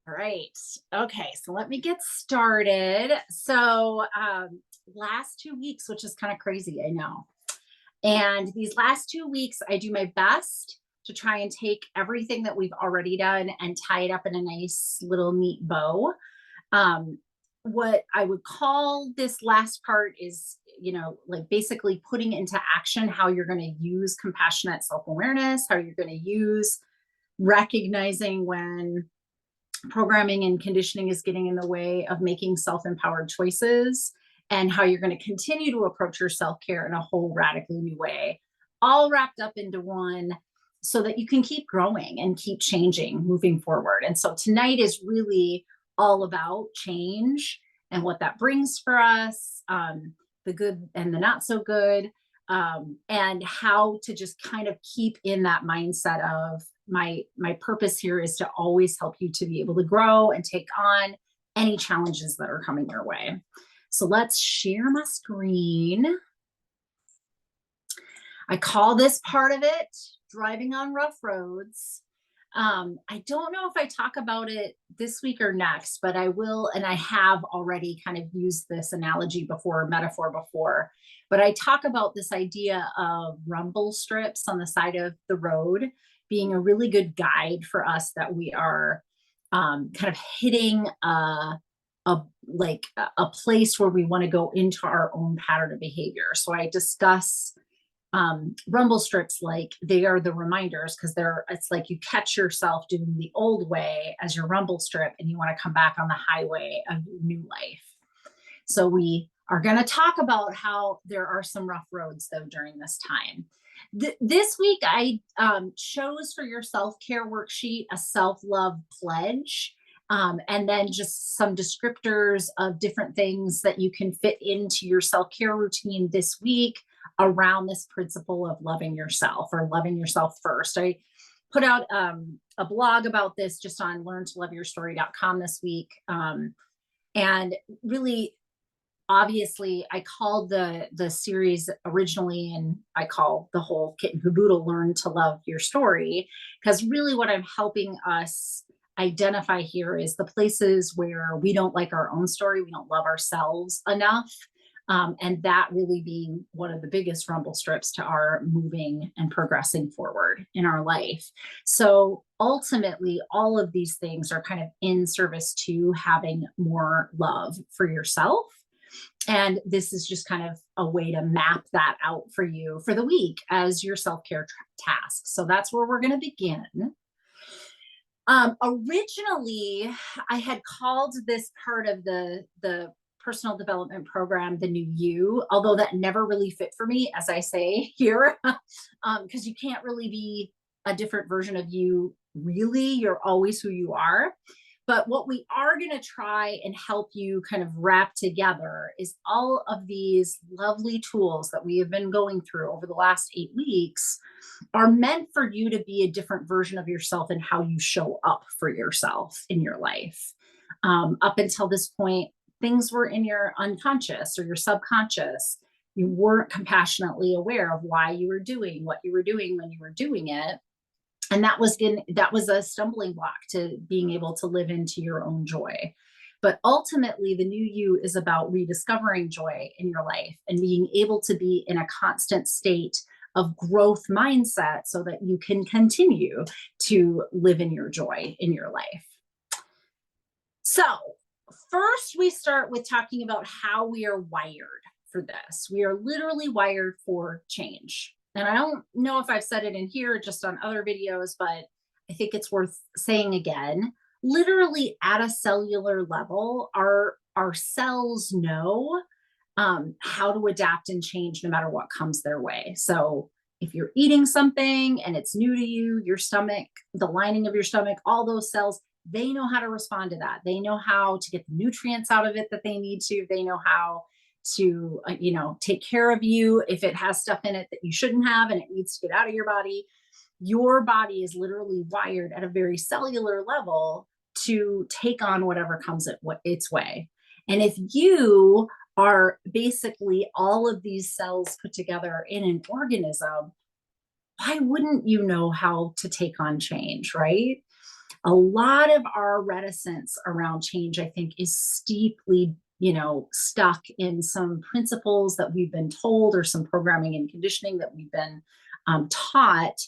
All right. Okay. So let me get started. Last 2 weeks, which is kind of crazy, I know. And these last 2 weeks, I do my best to try and take everything that we've already done and tie it up in a nice little neat bow. Um, what I would call this last part is, like basically putting into action how you're going to use compassionate self awareness, how you're going to use recognizing when programming and conditioning is getting in the way of making self-empowered choices, and how you're going to continue to approach your self-care in a whole radically new way, all wrapped up into one, so that you can keep growing and keep changing moving forward. And so tonight is really all about change and what that brings for us, the good and the not so good, and how to just kind of keep in that mindset of my purpose here is to always help you to be able to grow and take on any challenges that are coming your way. So let's share my screen. I call this part of it driving on rough roads. I don't know if I talk about it this week or next, but I will, and I have already kind of used this analogy before, metaphor before, but I talk about this idea of rumble strips on the side of the road being a really good guide for us, that we are kind of hitting a a place where we want to go into our own pattern of behavior. So I discuss rumble strips like they are the reminders, because it's like you catch yourself doing the old way as your rumble strip and you want to come back on the highway of new life. So we are going to talk about how there are some rough roads though during this time. This week I chose for your self-care worksheet a self-love pledge, and then just some descriptors of different things that you can fit into your self-care routine this week around this principle of loving yourself, or loving yourself first. I put out a blog about this just on learntoloveyourstory.com this week. And really, obviously, I called the series originally, and I call the whole kit and caboodle Learn to Love Your Story, because really what I'm helping us identify here is the places where we don't like our own story, we don't love ourselves enough, and that really being one of the biggest rumble strips to our moving and progressing forward in our life. So ultimately, all of these things are kind of in service to having more love for yourself. And this is just kind of a way to map that out for you for the week as your self-care task. So that's where we're going to begin. Originally, I had called this part of the personal development program the new you, although that never really fit for me, as I say here, because you can't really be a different version of you. Really, you're always who you are. But what we are going to try and help you kind of wrap together is all of these lovely tools that we have been going through over the last 8 weeks are meant for you to be a different version of yourself and how you show up for yourself in your life. Up until this point, things were in your unconscious or your subconscious. You weren't compassionately aware of why you were doing what you were doing when you were doing it. And that was a stumbling block to being able to live into your own joy. But ultimately, the new you is about rediscovering joy in your life and being able to be in a constant state of growth mindset so that you can continue to live in your joy in your life. So, first, we start with talking about how we are wired for this. We are literally wired for change. And I don't know if I've said it in here or just on other videos, but I think it's worth saying again. Literally at a cellular level, our cells know how to adapt and change no matter what comes their way. So if you're eating something and it's new to you, your stomach, the lining of your stomach, all those cells, they know how to respond to that. They know how to get the nutrients out of it that they need to. They know how to take care of you if it has stuff in it that you shouldn't have and it needs to get out of your body. Your body is literally wired at a very cellular level to take on whatever comes its way. And if you are basically all of these cells put together in an organism, why wouldn't you know how to take on change, right? A lot of our reticence around change, I think, is steeply, stuck in some principles that we've been told, or some programming and conditioning that we've been taught,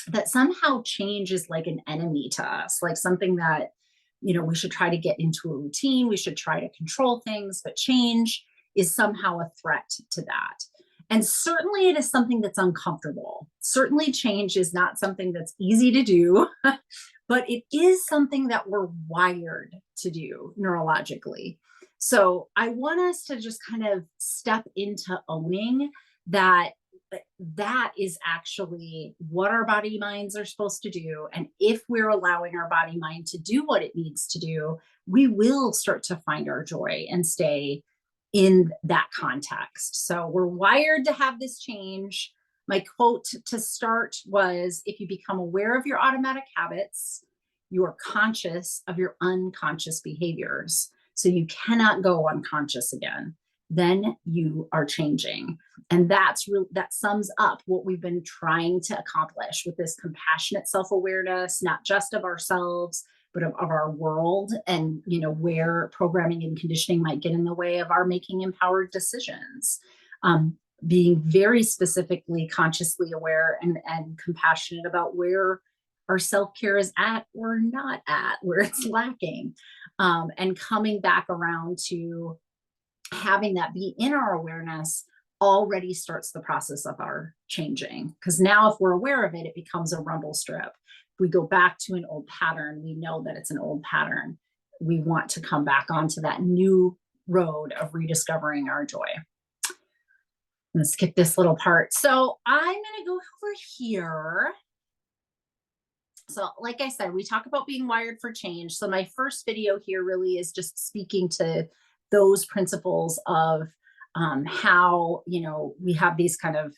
that somehow change is like an enemy to us, like something that, we should try to get into a routine, we should try to control things, but change is somehow a threat to that. And certainly it is something that's uncomfortable. Certainly change is not something that's easy to do, but it is something that we're wired to do neurologically. So I want us to just kind of step into owning that that is actually what our body minds are supposed to do. And if we're allowing our body mind to do what it needs to do, we will start to find our joy and stay in that context. So we're wired to have this change. My quote to start was, if you become aware of your automatic habits, you are conscious of your unconscious behaviors. So you cannot go unconscious again. Then you are changing. And that sums up what we've been trying to accomplish with this compassionate self-awareness, not just of ourselves, but of our world, and where programming and conditioning might get in the way of our making empowered decisions. Being very specifically consciously aware and compassionate about where our self-care is at or not at, where it's lacking, and coming back around to having that be in our awareness already starts the process of our changing. Because now if we're aware of it, it becomes a rumble strip. If we go back to an old pattern, we know that it's an old pattern. We want to come back onto that new road of rediscovering our joy. Let's skip this little part. So I'm going to go over here. So like I said, we talk about being wired for change. So my first video here really is just speaking to those principles of how, we have these kind of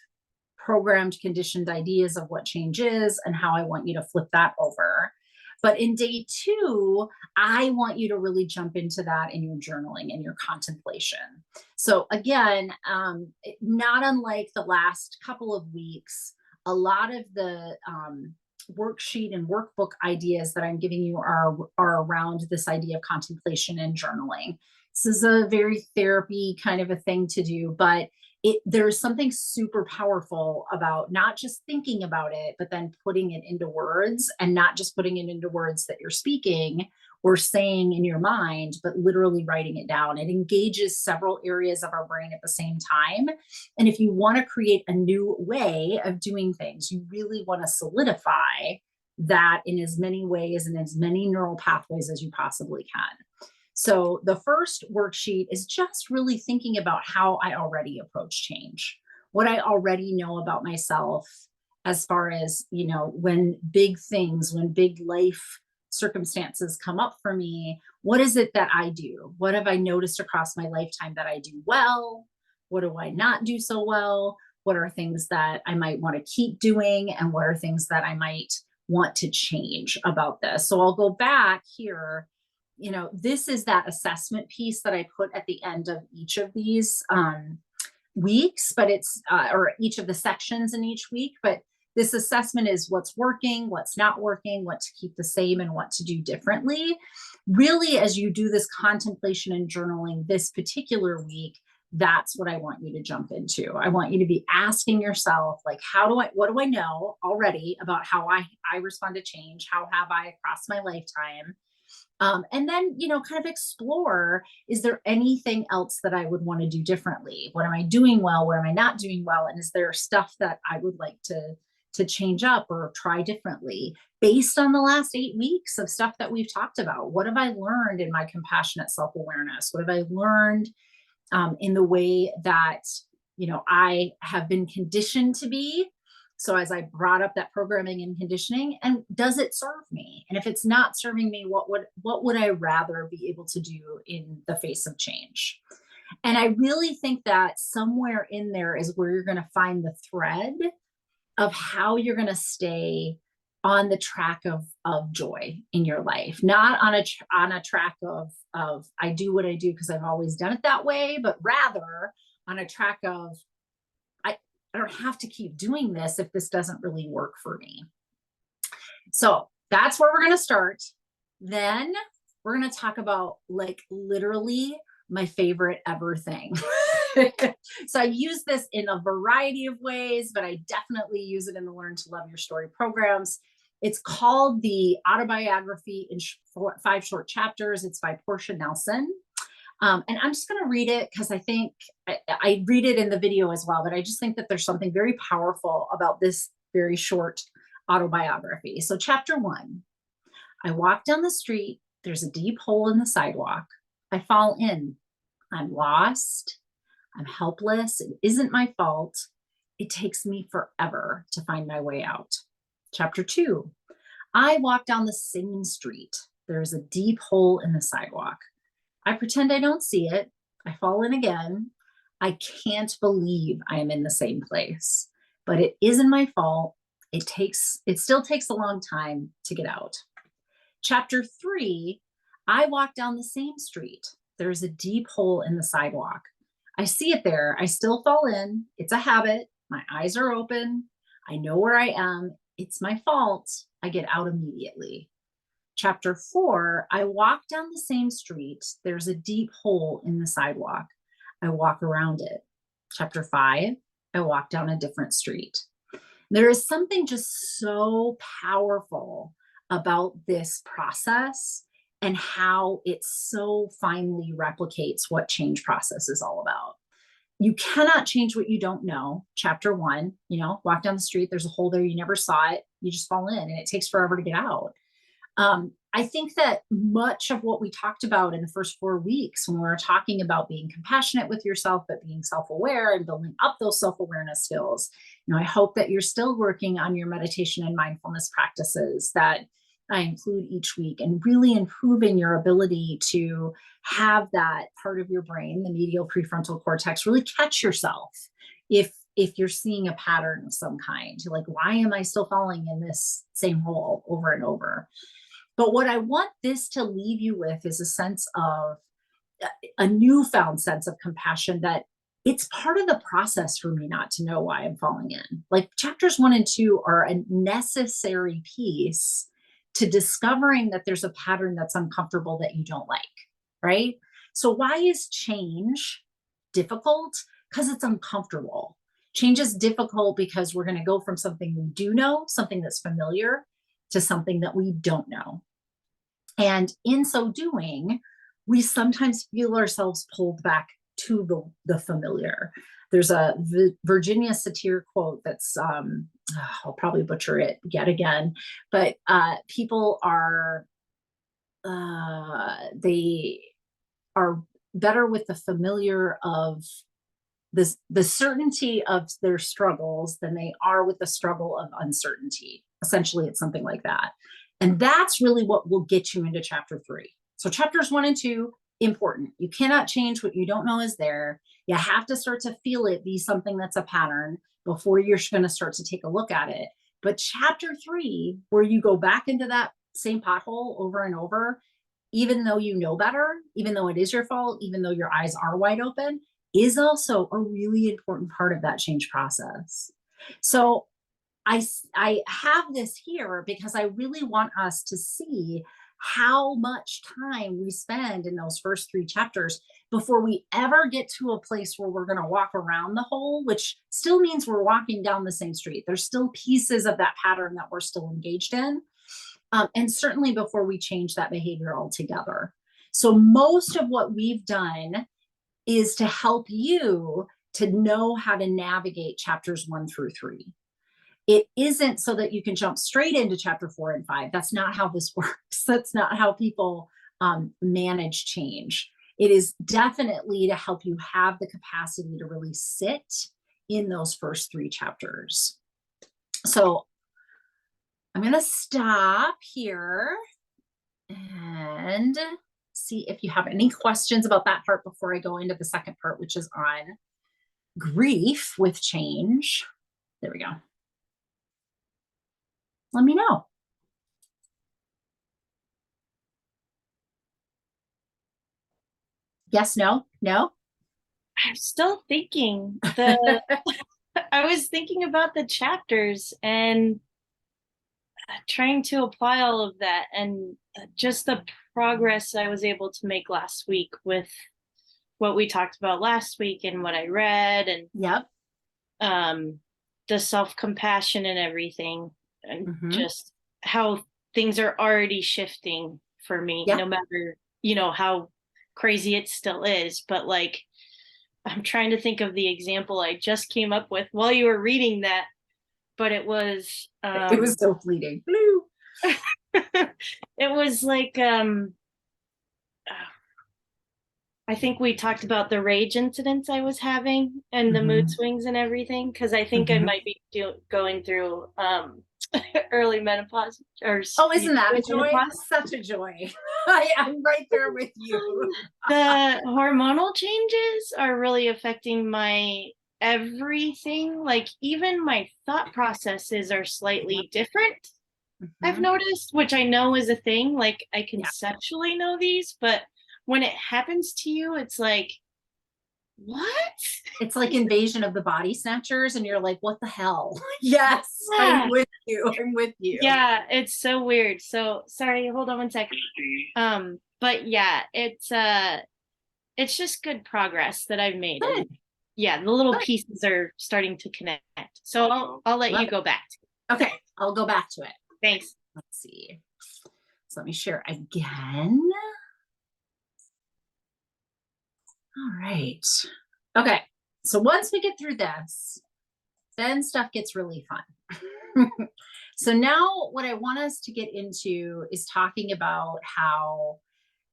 programmed, conditioned ideas of what change is, and how I want you to flip that over. But in day 2, I want you to really jump into that in your journaling and your contemplation. So again, not unlike the last couple of weeks, a lot of the worksheet and workbook ideas that I'm giving you are around this idea of contemplation and journaling. This is a very therapy kind of a thing to do, but there's something super powerful about not just thinking about it, but then putting it into words, and not just putting it into words that you're speaking or saying in your mind, but literally writing it down. It engages several areas of our brain at the same time. And if you want to create a new way of doing things, you really want to solidify that in as many ways and as many neural pathways as you possibly can. So the first worksheet is just really thinking about how I already approach change, what I already know about myself, as far as, when big life circumstances come up for me, what is it that I do? What have I noticed across my lifetime that I do well? What do I not do so well? What are things that I might want to keep doing? And what are things that I might want to change about this? So I'll go back here. This is that assessment piece that I put at the end of each of these weeks, but it's, or each of the sections in each week. But this assessment is what's working, what's not working, what to keep the same, and what to do differently. Really, as you do this contemplation and journaling this particular week, that's what I want you to jump into. I want you to be asking yourself, like, what do I know already about how I respond to change? How have I across my lifetime? And then, kind of explore, is there anything else that I would want to do differently? What am I doing well? What am I not doing well? And is there stuff that I would like to change up or try differently based on the last 8 weeks of stuff that we've talked about? What have I learned in my compassionate self-awareness? What have I learned in the way that, I have been conditioned to be? So as I brought up that programming and conditioning, and does it serve me? And if it's not serving me, what would I rather be able to do in the face of change? And I really think that somewhere in there is where you're going to find the thread of how you're going to stay on the track of joy in your life, not on a track of I do what I do because I've always done it that way, but rather on a track of I don't have to keep doing this if this doesn't really work for me. So that's where we're going to start. Then we're going to talk about like literally my favorite ever thing. So I use this in a variety of ways, but I definitely use it in the Learn to Love Your Story programs. It's called the Autobiography in 5 Short Chapters. It's by Portia Nelson. And I'm just going to read it because I think I read it in the video as well, but I just think that there's something very powerful about this very short autobiography. So chapter 1, I walk down the street. There's a deep hole in the sidewalk. I fall in. I'm lost. I'm helpless. It isn't my fault. It takes me forever to find my way out. Chapter 2, I walk down the same street. There's a deep hole in the sidewalk. I pretend I don't see it. I fall in again. I can't believe I am in the same place, but it isn't my fault. It still takes a long time to get out. Chapter 3, I walk down the same street. There's a deep hole in the sidewalk. I see it there. I still fall in. It's a habit. My eyes are open. I know where I am. It's my fault. I get out immediately. Chapter 4, I walk down the same street. There's a deep hole in the sidewalk. I walk around it. Chapter 5, I walk down a different street. There is something just so powerful about this process and how it so finely replicates what change process is all about. You cannot change what you don't know. Chapter 1, walk down the street, there's a hole there, you never saw it, you just fall in and it takes forever to get out. I think that much of what we talked about in the first 4 weeks when we were talking about being compassionate with yourself, but being self-aware and building up those self-awareness skills, I hope that you're still working on your meditation and mindfulness practices that I include each week and really improving your ability to have that part of your brain, the medial prefrontal cortex, really catch yourself if you're seeing a pattern of some kind. Like, why am I still falling in this same hole over and over? But what I want this to leave you with is a sense of a newfound sense of compassion that it's part of the process for me not to know why I'm falling in. Like chapters 1 and 2 are a necessary piece to discovering that there's a pattern that's uncomfortable that you don't like, right? So why is change difficult? Because it's uncomfortable. Change is difficult because we're going to go from something we do know, something that's familiar, to something that we don't know. And in so doing, we sometimes feel ourselves pulled back to the familiar. There's a Virginia Satir quote that's, I'll probably butcher it yet again, but people are, they are better with the familiar of the certainty of their struggles than they are with the struggle of uncertainty. Essentially, it's something like that. And that's really what will get you into chapter 3. So chapters 1 and 2, important. You cannot change what you don't know is there. You have to start to feel it be something that's a pattern before you're going to start to take a look at it. But chapter 3, where you go back into that same pothole over and over, even though you know better, even though it is your fault, even though your eyes are wide open, is also a really important part of that change process. So I have this here because I really want us to see how much time we spend in those first 3 chapters before we ever get to a place where we're going to walk around the hole, which still means we're walking down the same street. There's still pieces of that pattern that we're still engaged in. And certainly before we change that behavior altogether. So most of what we've done is to help you to know how to navigate chapters 1 through 3. It isn't so that you can jump straight into chapter 4 and 5. That's not how this works. That's not how people manage change. It is definitely to help you have the capacity to really sit in those first 3 chapters. So I'm going to stop here and see if you have any questions about that part before I go into the second part, which is on grief with change. There we go. Let me know. Yes, no, no? I'm still thinking. I was thinking about the chapters, and trying to apply all of that, and just the progress I was able to make last week with what we talked about last week and what I read, and Yep. um the self-compassion and everything, and Mhm. just how things are already shifting for me, Yeah. no matter, how crazy it still is. But like, I'm trying to think of the example I just came up with while you were reading that, but it was It was so fleeting. Blue. it was like I think we talked about the rage incidents I was having and the mood Mhm. swings and everything, because I think I Mhm. might be going through early menopause, or Oh, isn't that a joy? menopause. Such a joy. I'm right there with you. The hormonal changes are really affecting my everything. Like, even my thought processes are Yep. slightly different, I've Mhm. noticed, which I know is a thing. Like, I Yeah. conceptually know these, but when it happens to you, it's like, what? It's like Invasion of the Body Snatchers, and you're like, what the hell? Yes, I'm Yeah. with you. I'm with you. Yeah, it's so weird. So sorry, hold on one second. But yeah, it's just good progress that I've made. And Good. yeah, the little Good. pieces are starting to connect. So I'll let Love you it. go back. Okay, I'll go back to it. Thanks. Let's see. So let me share again. All right. Okay. So once we get through this, then stuff gets really fun. So now what I want us to get into is talking about how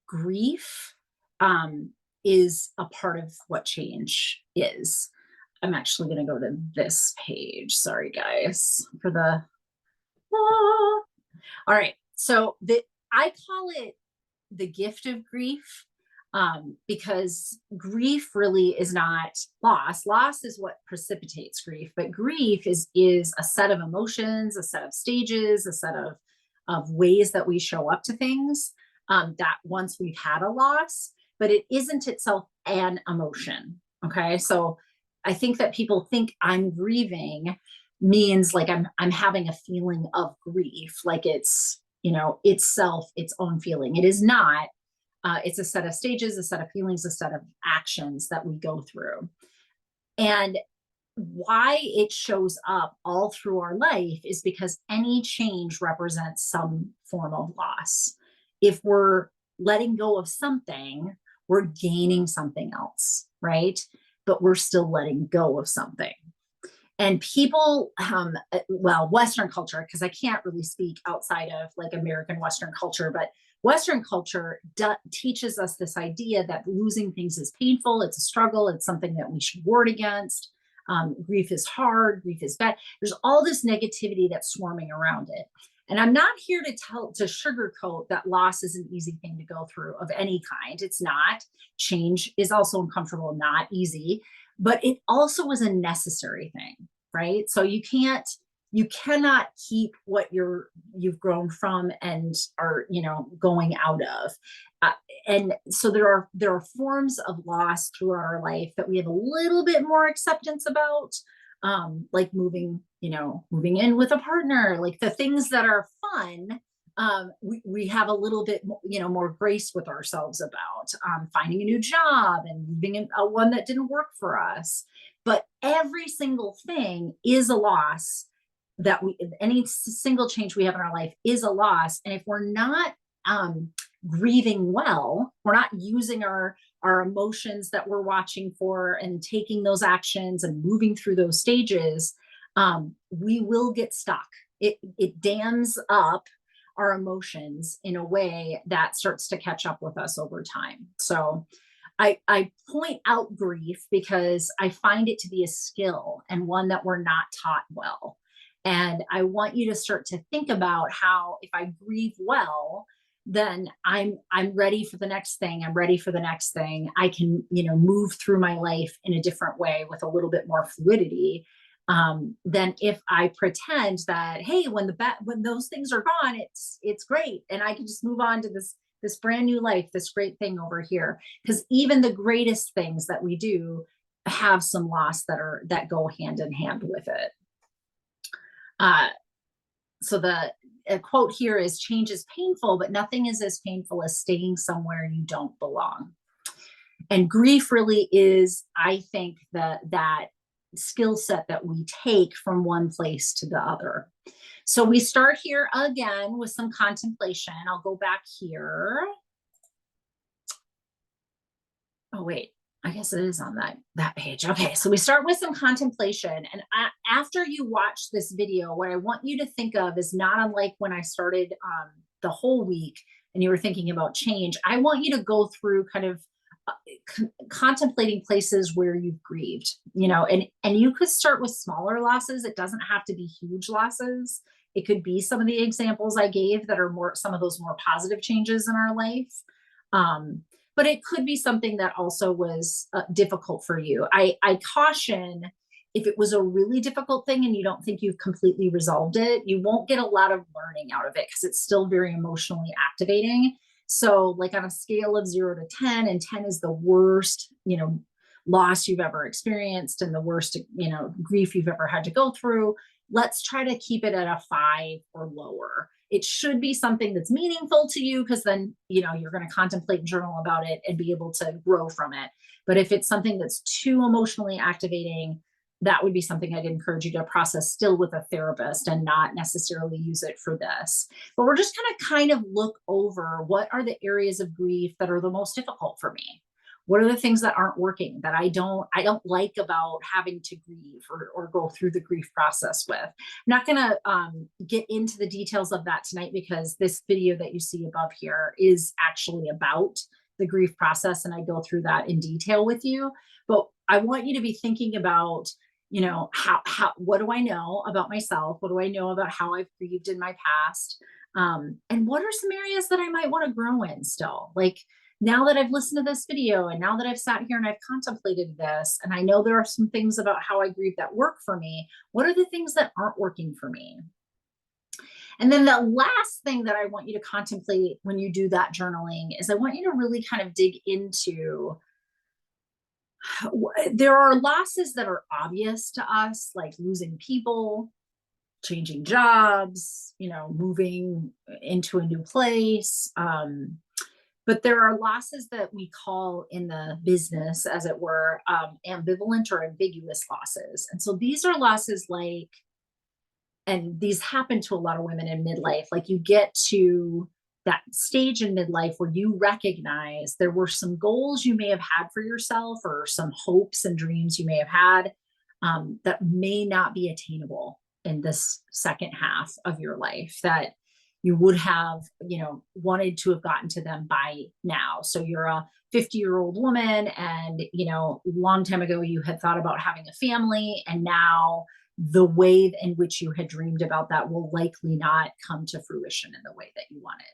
grief um, is a part of what change is. I'm actually going to go to this page. Sorry, guys, for the. Ah. All right. So I call it the gift of grief, because grief really is not loss. Loss is what precipitates grief, but grief is a set of emotions, a set of stages, a set of ways that we show up to things, that once we've had a loss, but it isn't itself an emotion. Okay, so I think that people think I'm grieving means like I'm having a feeling of grief, like it's, itself its own feeling. It is not. It's a set of stages, a set of feelings, a set of actions that we go through. And why it shows up all through our life is because any change represents some form of loss. If we're letting go of something, we're gaining something else, right? But we're still letting go of something. And people, well, Western culture, because I can't really speak outside of like American Western culture, but Western culture teaches us this idea that losing things is painful, it's a struggle, it's something that we should ward against. Grief is hard, grief is bad. There's all this negativity that's swarming around it. And I'm not here to sugarcoat that loss is an easy thing to go through of any kind. It's not. Change is also uncomfortable, not easy, but it also is a necessary thing, right? So you cannot keep what you've grown from and are going out of, uh, and so there are forms of loss throughout our life that we have a little bit more acceptance about, like moving in with a partner, like the things that are fun. We have a little bit more grace with ourselves about, finding a new job and leaving a one that didn't work for us. But every single thing is a loss. That we any single change we have in our life is a loss, and if we're not um, grieving well, we're not using our emotions that we're watching for and taking those actions and moving through those stages, we will get stuck. It dams up our emotions in a way that starts to catch up with us over time. So I point out grief because I find it to be a skill and one that we're not taught well. And I want you to start to think about how if I grieve well, then I'm ready for the next thing. I'm ready for the next thing. I can, move through my life in a different way with a little bit more fluidity, than if I pretend that, hey, when those things are gone, it's great, and I can just move on to this brand new life, this great thing over here. Because even the greatest things that we do have some loss that go hand in hand with it. Uh, so a quote here is, change is painful, but nothing is as painful as staying somewhere you don't belong. And grief really is, I think, that skill set that we take from one place to the other. So we start here again with some contemplation. I'll go back here. Oh, wait, I guess it is on that page. Okay, so we start with some contemplation. And after you watch this video, what I want you to think of is not unlike when I started the whole week and you were thinking about change. I want you to go through kind of contemplating places where you've grieved, and you could start with smaller losses. It doesn't have to be huge losses. It could be some of the examples I gave that are some of those more positive changes in our life. But it could be something that also was difficult for you. I caution, if it was a really difficult thing and you don't think you've completely resolved it, you won't get a lot of learning out of it because it's still very emotionally activating. So like on a scale of 0 to 10, and 10 is the worst, loss you've ever experienced and the worst, grief you've ever had to go through, let's try to keep it at a 5 or lower. It should be something that's meaningful to you, because then, you're going to contemplate and journal about it and be able to grow from it. But if it's something that's too emotionally activating, that would be something I'd encourage you to process still with a therapist and not necessarily use it for this. But we're just going to kind of look over, what are the areas of grief that are the most difficult for me? What are the things that aren't working, that I don't like about having to grieve or go through the grief process with? I'm not going to get into the details of that tonight, because this video that you see above here is actually about the grief process, and I go through that in detail with you. But I want you to be thinking about, what do I know about myself? What do I know about how I've grieved in my past? And what are some areas that I might want to grow in still? Like, now that I've listened to this video, and now that I've sat here and I've contemplated this, and I know there are some things about how I grieve that work for me, what are the things that aren't working for me? And then the last thing that I want you to contemplate when you do that journaling is, I want you to really kind of dig into, there are losses that are obvious to us, like losing people, changing jobs, moving into a new place. But there are losses that we call in the business, as it were, ambivalent or ambiguous losses. And so these are losses like, and these happen to a lot of women in midlife, like you get to that stage in midlife where you recognize there were some goals you may have had for yourself, or some hopes and dreams you may have had, that may not be attainable in this second half of your life, that you would have, wanted to have gotten to them by now. So you're a 50-year-old woman, and, long time ago you had thought about having a family, and now the way in which you had dreamed about that will likely not come to fruition in the way that you wanted.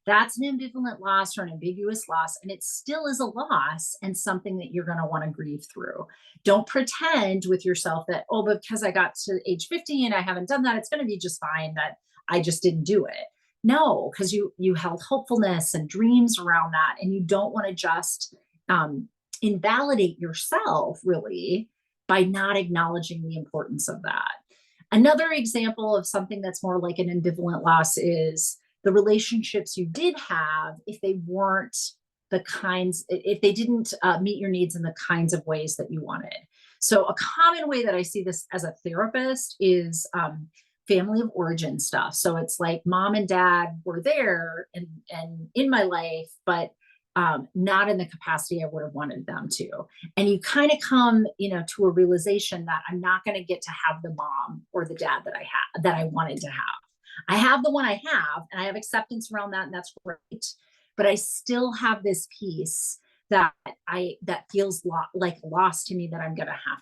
That's an ambivalent loss or an ambiguous loss, and it still is a loss and something that you're going to want to grieve through. Don't pretend with yourself that, oh, because I got to age 50 and I haven't done that, it's going to be just fine, that I just didn't do it. No, because you held hopefulness and dreams around that, and you don't want to just invalidate yourself, really, by not acknowledging the importance of that. Another example of something that's more like an ambivalent loss is the relationships you did have, if they weren't if they didn't meet your needs in the kinds of ways that you wanted. So a common way that I see this as a therapist is family of origin stuff. So it's like mom and dad were there and in my life, but not in the capacity I would have wanted them to. And you kind of come, to a realization that I'm not going to get to have the mom or the dad that I wanted to have. I have the one I have, and I have acceptance around that, and that's great. But I still have this piece that feels like lost to me, that I'm going to have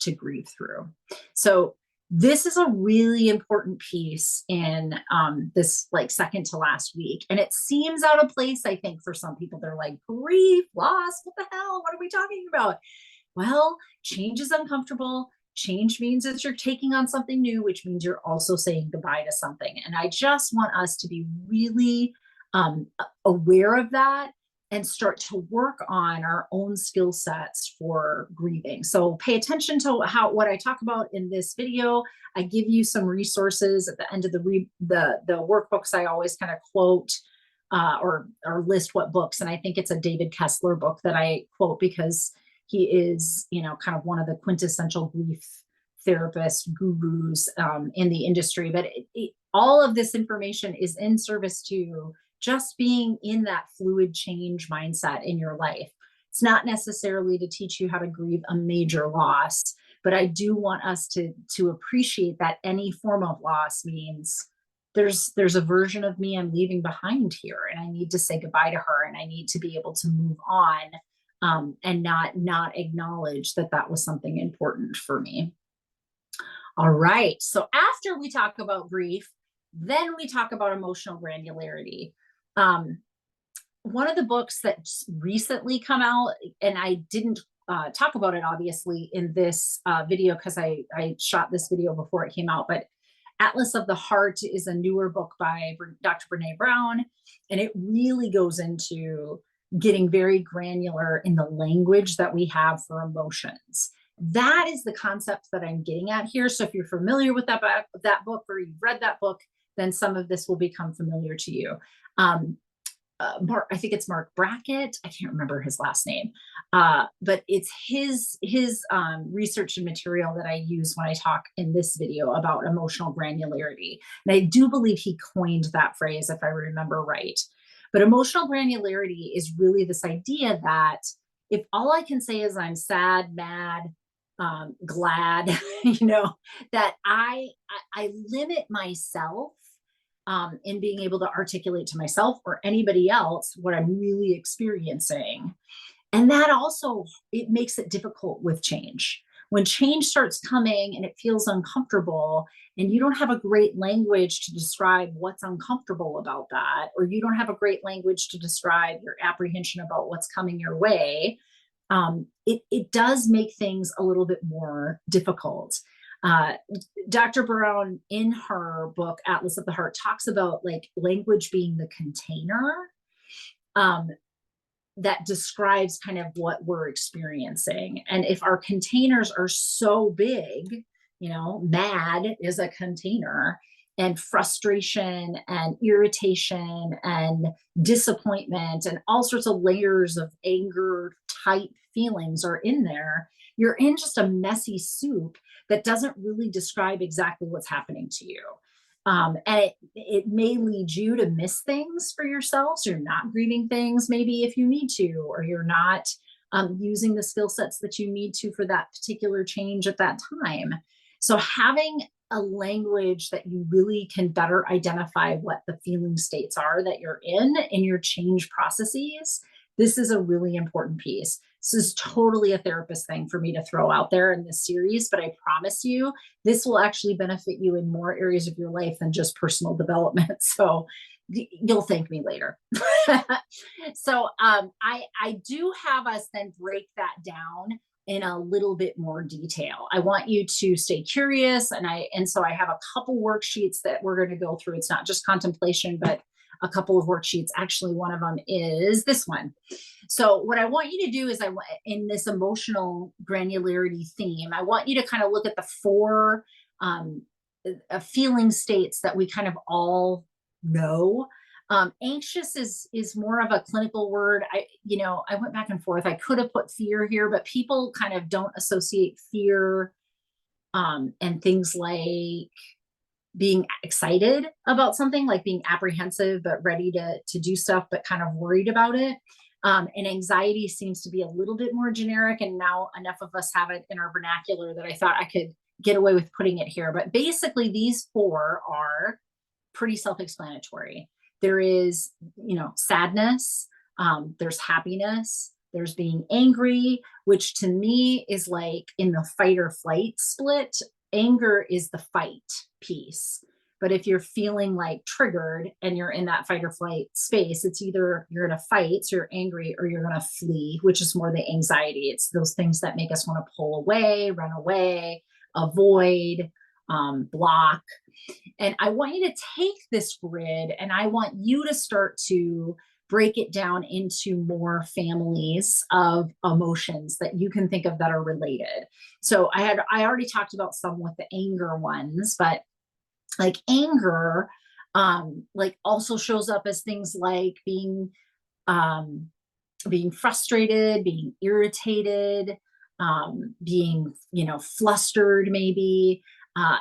to grieve through. So this is a really important piece in this like second to last week. And it seems out of place, I think, for some people. They're like, grief, loss, what the hell? What are we talking about? Well, change is uncomfortable. Change means that you're taking on something new, which means you're also saying goodbye to something. And I just want us to be really aware of that, and start to work on our own skill sets for grieving. So pay attention to what I talk about in this video. I give you some resources at the end of the workbooks. I always kind of quote or list what books, and I think it's a David Kessler book that I quote because he is, kind of one of the quintessential grief therapist gurus in the industry. But all of this information is in service to just being in that fluid change mindset in your life. It's not necessarily to teach you how to grieve a major loss, but I do want us to appreciate that any form of loss means there's a version of me I'm leaving behind here, and I need to say goodbye to her, and I need to be able to move on, and not acknowledge that was something important for me. All right. So after we talk about grief, then we talk about emotional granularity. One of the books that recently come out, and I didn't talk about it obviously in this video because I shot this video before it came out, but Atlas of the Heart is a newer book by Dr. Brene Brown, and it really goes into getting very granular in the language that we have for emotions. That is the concept that I'm getting at here. So if you're familiar with that book or you've read that book, then some of this will become familiar to you. I think it's Mark Brackett. I can't remember his last name, but it's his research and material that I use when I talk in this video about emotional granularity. And I do believe he coined that phrase, if I remember right. But emotional granularity is really this idea that if all I can say is I'm sad, mad, glad, that I limit myself in being able to articulate to myself or anybody else what I'm really experiencing. And that also, it makes it difficult with change. When change starts coming and it feels uncomfortable, and you don't have a great language to describe what's uncomfortable about that, or you don't have a great language to describe your apprehension about what's coming your way, it does make things a little bit more difficult. Dr. Brown, in her book, Atlas of the Heart, talks about like language being the container that describes kind of what we're experiencing. And if our containers are so big, mad is a container, and frustration and irritation and disappointment and all sorts of layers of anger type feelings are in there, you're in just a messy soup that doesn't really describe exactly what's happening to you. And it may lead you to miss things for yourselves. You're not grieving things maybe if you need to, or you're not using the skill sets that you need to for that particular change at that time. So having a language that you really can better identify what the feeling states are that you're in your change processes, this is a really important piece. This is totally a therapist thing for me to throw out there in this series, but I promise you, this will actually benefit you in more areas of your life than just personal development. So you'll thank me later. So I do have us then break that down in a little bit more detail. I want you to stay curious, and so I have a couple worksheets that we're going to go through. It's not just contemplation, but a couple of worksheets. Actually, one of them is this one. So what I want you to do is in this emotional granularity theme, I want you to kind of look at the four feeling states that we kind of all know. Anxious is more of a clinical word. I went back and forth. I could have put fear here, but people kind of don't associate fear and things like being excited about something, like being apprehensive but ready to do stuff but kind of worried about it. And anxiety seems to be a little bit more generic, and now enough of us have it in our vernacular that I thought I could get away with putting it here. But basically these four are pretty self-explanatory. There is, sadness, there's happiness, there's being angry, which to me is like in the fight or flight split. Anger is the fight piece. But if you're feeling like triggered and you're in that fight or flight space, it's either you're in a fight, so you're angry, or you're going to flee, which is more the anxiety. It's those things that make us want to pull away, run away, avoid, block. And I want you to take this grid and I want you to start to break it down into more families of emotions that you can think of that are related. So I already talked about some with the anger ones, but like anger, like also shows up as things like um, being frustrated, being irritated, being, flustered maybe.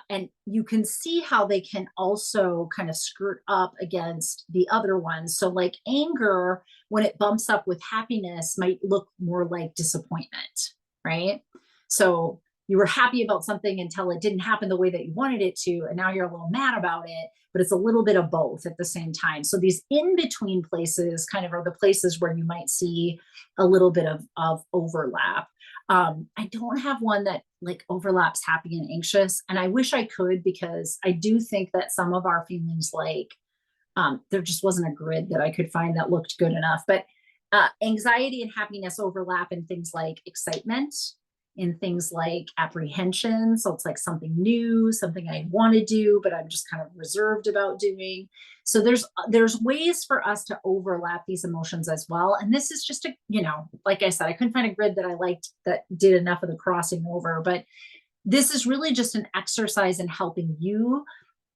And you can see how they can also kind of skirt up against the other ones. So, like anger, when it bumps up with happiness, might look more like disappointment, right? So, you were happy about something until it didn't happen the way that you wanted it to. And now you're a little mad about it, but it's a little bit of both at the same time. So, these in between places kind of are the places where you might see a little bit of overlap. I don't have one that like overlaps happy and anxious, and I wish I could because I do think that some of our feelings, like there just wasn't a grid that I could find that looked good enough. But anxiety and happiness overlap in things like excitement, in things like apprehension. So it's like something new, something I want to do, but I'm just kind of reserved about doing. So there's ways for us to overlap these emotions as well. And this is just like I said, I couldn't find a grid that I liked that did enough of the crossing over, but this is really just an exercise in helping you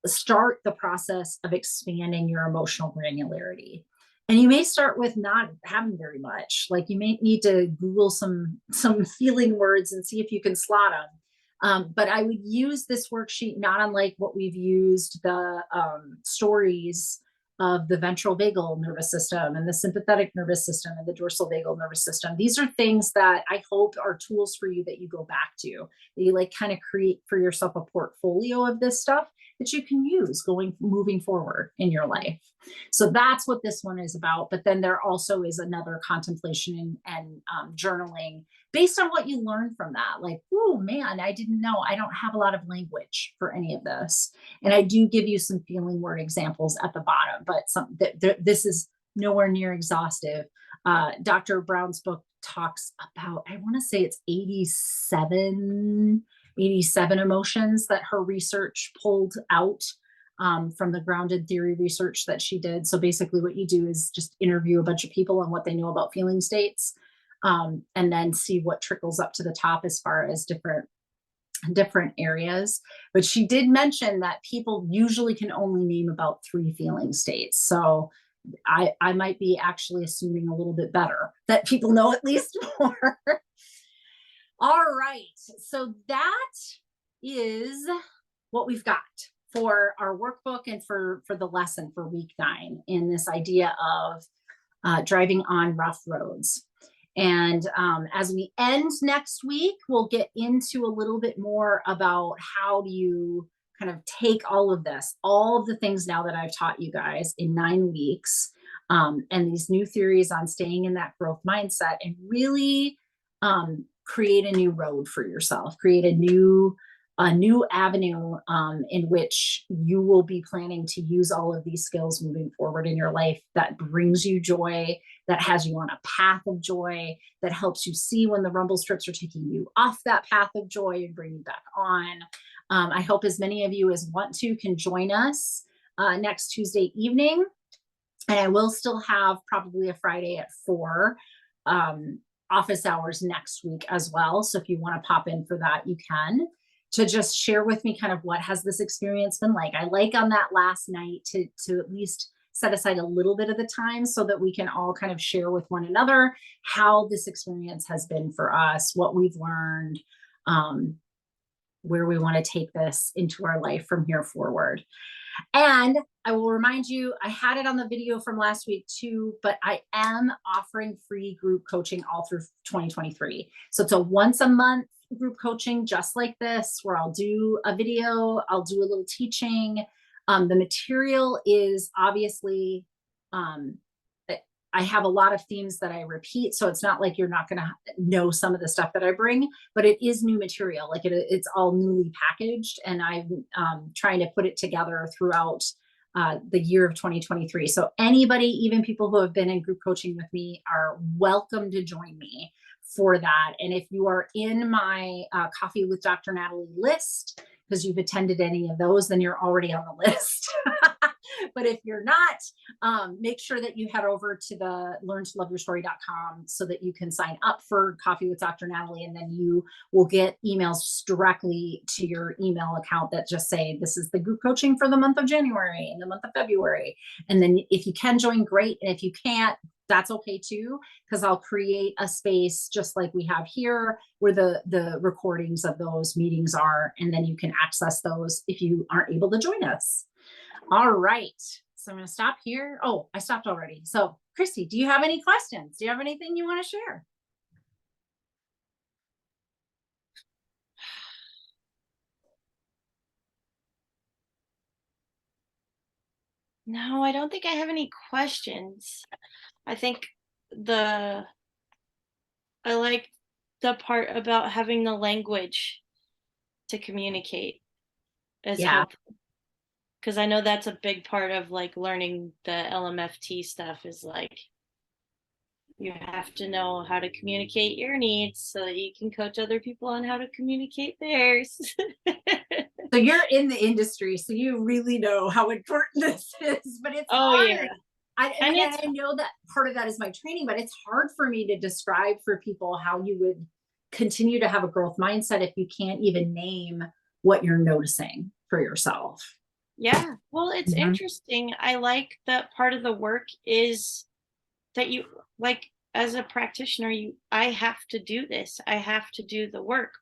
start the process of expanding your emotional granularity. And you may start with not having very much. Like you may need to Google some feeling words and see if you can slot them. But I would use this worksheet not unlike what we've used the stories of the ventral vagal nervous system and the sympathetic nervous system and the dorsal vagal nervous system. These are things that I hope are tools for you that you go back to, that you like kind of create for yourself a portfolio of this stuff that you can use moving forward in your life. So that's what this one is about. But then there also is another contemplation and journaling based on what you learned from that. Like, oh man, I didn't know. I don't have a lot of language for any of this. And I do give you some feeling word examples at the bottom, but this is nowhere near exhaustive. Dr. Brown's book talks about, I want to say it's 87 emotions that her research pulled out from the grounded theory research that she did. So basically, what you do is just interview a bunch of people on what they know about feeling states, and then see what trickles up to the top as far as different areas. But she did mention that people usually can only name about 3 feeling states. So I might be actually assuming a little bit better that people know at least more. All right. So that is what we've got for our workbook and for the lesson for week 9 in this idea of driving on rough roads. And as we end next week, we'll get into a little bit more about how do you kind of take all of this, all of the things now that I've taught you guys in 9 weeks, and these new theories on staying in that growth mindset and really create a new road for yourself, create a new avenue in which you will be planning to use all of these skills moving forward in your life that brings you joy, that has you on a path of joy, that helps you see when the rumble strips are taking you off that path of joy and bring you back on. I hope as many of you as want to can join us next Tuesday evening. And I will still have probably a Friday at 4 office hours next week as well. So if you want to pop in for that, you can, to just share with me kind of what has this experience been like. I like on that last night to at least set aside a little bit of the time so that we can all kind of share with one another how this experience has been for us, what we've learned, where we want to take this into our life from here forward. And I will remind you, I had it on the video from last week too, but I am offering free group coaching all through 2023. So it's a once a month group coaching just like this, where I'll do a video, I'll do a little teaching. The material is obviously, I have a lot of themes that I repeat, so it's not like you're not going to know some of the stuff that I bring, but it is new material. Like it's all newly packaged, and I'm trying to put it together throughout the year of 2023. So anybody, even people who have been in group coaching with me, are welcome to join me for that. And if you are in my Coffee with Dr. Natalie list, because you've attended any of those, then you're already on the list. But if you're not, make sure that you head over to the learntoloveyourstory.com so that you can sign up for Coffee with Dr. Natalie, and then you will get emails directly to your email account that just say, this is the group coaching for the month of January and the month of February. And then if you can join, great. And if you can't, that's okay too, because I'll create a space just like we have here where the recordings of those meetings are, and then you can access those if you aren't able to join us. All right, so I'm going to stop here. Oh, I stopped already. So Christy, do you have any questions? Do you have anything you want to share? No, I don't think I have any questions. I think I like the part about having the language to communicate as Yeah. helpful. Because I know that's a big part of like learning the LMFT stuff is like, you have to know how to communicate your needs so that you can coach other people on how to communicate theirs. So you're in the industry, so you really know how important this is, but it's Oh, hard. yeah. I mean, I know that part of that is my training, but it's hard for me to describe for people how you would continue to have a growth mindset if you can't even name what you're noticing for yourself. Yeah. Well, it's Mhm. interesting. I like that part of the work is that you like as a practitioner, I have to do this. I have to do the work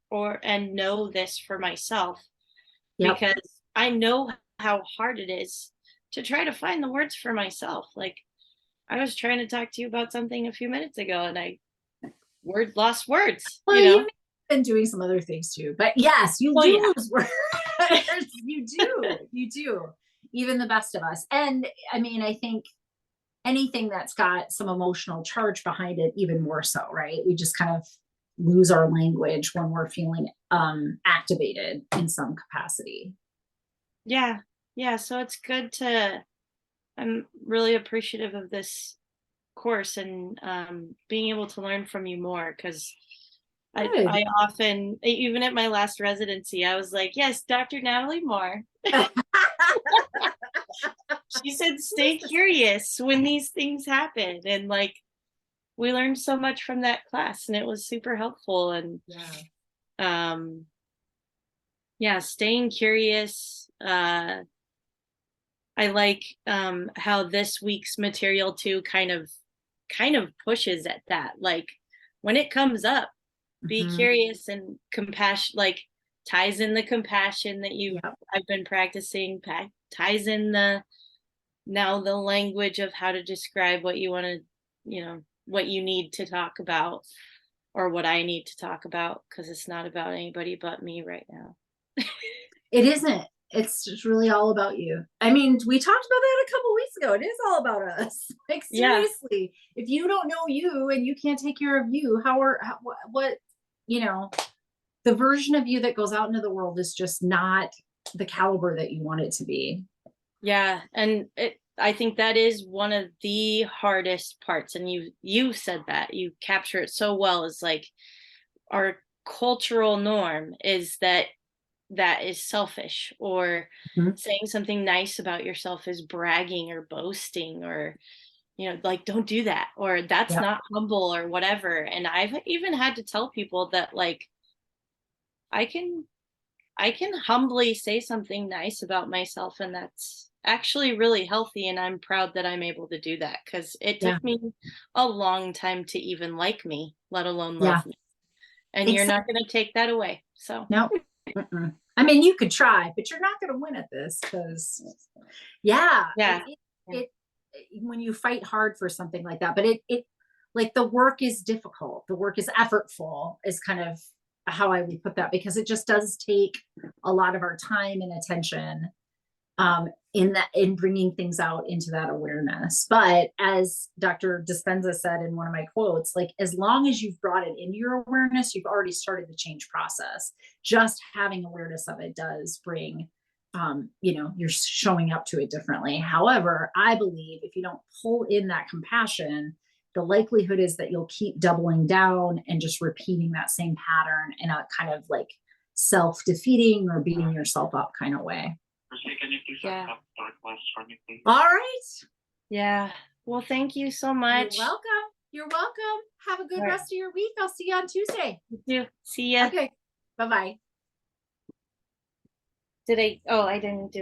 and know this for myself Yep. because I know how hard it is to try to find the words for myself. Like I was trying to talk to you about something a few minutes ago and I lost words, Well, you know? you've been doing some other things too, but yes, you Oh do yeah. lose words. You do. You do. Even the best of us. And I mean, I think anything that's got some emotional charge behind it, even more so, right? We just kind of lose our language when we're feeling activated in some capacity. Yeah. Yeah. So it's good I'm really appreciative of this course and being able to learn from you more because Good. I often, even at my last residency, I was like, yes, Dr. Natalie Moore. She said, stay curious when these things happen. And like, we learned so much from that class and it was super helpful. And Yeah. um, yeah, staying curious. I like how this week's material too kind of pushes at that. Like when it comes up, be Mhm. curious and compassion, like ties in the compassion that Yep. I've been practicing, ties in now the language of how to describe what you want to, what you need to talk about or what I need to talk about because it's not about anybody but me right now. It isn't. It's just really all about you. I mean, we talked about that a couple weeks ago. It is all about us. Like Yeah. seriously, if you don't know you and you can't take care of you, what, you know, the version of you that goes out into the world is just not the caliber that you want it to be. Yeah, and I think that is one of the hardest parts and you said that. You capture it so well is like our cultural norm is that is selfish or Mhm. saying something nice about yourself is bragging or boasting or like don't do that or that's Yep. not humble or whatever. And I've even had to tell people that like I can I can humbly say something nice about myself, and that's actually really healthy. And I'm proud that I'm able to do that because it Yeah. took me a long time to even like me, let alone Yeah. love me. And you're Exactly. not going to take that away. So, No. Mm-mm. I mean, you could try, but you're not going to win at this because, yeah, yeah. Yeah. it when you fight hard for something like that, but it like the work is difficult. The work is effortful, is kind of how I would put that because it just does take a lot of our time and attention in bringing things out into that awareness. But as Dr. Dispenza said in one of my quotes, like as long as you've brought it into your awareness, you've already started the change process. Just having awareness of it does bring you're showing up to it differently. However, I believe if you don't pull in that compassion, the likelihood is that you'll keep doubling down and just repeating that same pattern in a kind of like self-defeating or beating yourself up kind of way. Yeah. All right. Yeah. Well, thank you so You're much. welcome. You're welcome. Have a good All right. rest of your week. I'll see you on Tuesday. You too. See ya. Okay. Bye-bye. Did I? Oh, I didn't do